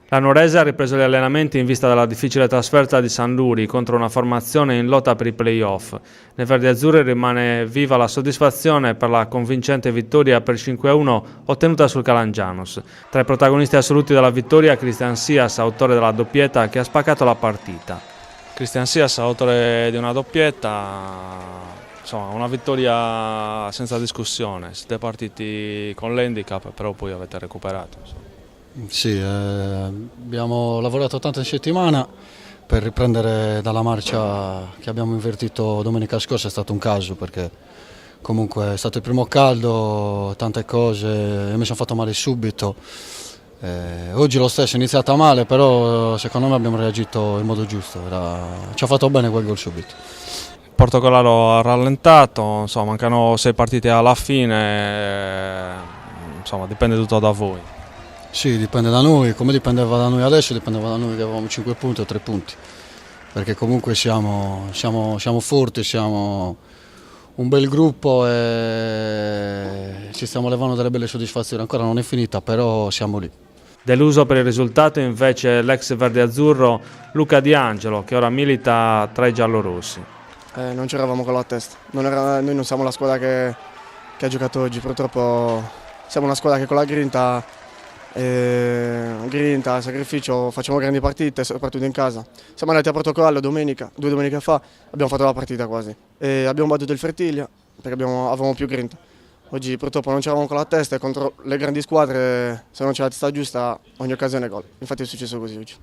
La Nuorese ha ripreso gli allenamenti in vista della difficile trasferta di San Luri contro una formazione in lotta per i play-off. Nei verdiazzurri rimane viva la soddisfazione per la convincente vittoria per 5-1 ottenuta sul Calangianus. Tra i protagonisti assoluti della vittoria, Christian Sias, autore della doppietta che ha spaccato la partita. Christian Sias, autore di una doppietta, insomma una vittoria senza discussione. Siete partiti con l'handicap, però poi avete recuperato. Insomma. Sì, abbiamo lavorato tanto in settimana per riprendere dalla marcia che abbiamo invertito domenica scorsa. È stato un caso perché comunque è stato il primo caldo, tante cose, io mi sono fatto male subito. Oggi lo stesso è iniziata male, però secondo me abbiamo reagito in modo giusto, ci ha fatto bene quel gol subito. Portogallo ha rallentato, insomma, mancano 6 partite alla fine, insomma dipende tutto da voi. Sì, dipende da noi, come dipendeva da noi adesso, dipendeva da noi che avevamo 5 punti o 3 punti, perché comunque siamo forti, siamo un bel gruppo e ci stiamo levando delle belle soddisfazioni, ancora non è finita, però siamo lì. Deluso per il risultato invece l'ex verdiazzurro Luca Di Angelo, che ora milita tra i giallorossi. Non c'eravamo con la testa, noi non siamo la squadra che ha giocato oggi, purtroppo siamo una squadra che con la grinta, sacrificio, facciamo grandi partite, soprattutto in casa. Siamo andati a Portogallo domenica, 2 domeniche fa, abbiamo fatto la partita quasi. E abbiamo battuto il Fertiglia perché avevamo più grinta. Oggi purtroppo non c'eravamo con la testa e contro le grandi squadre, se non c'è la testa giusta, ogni occasione è gol. Infatti è successo così oggi.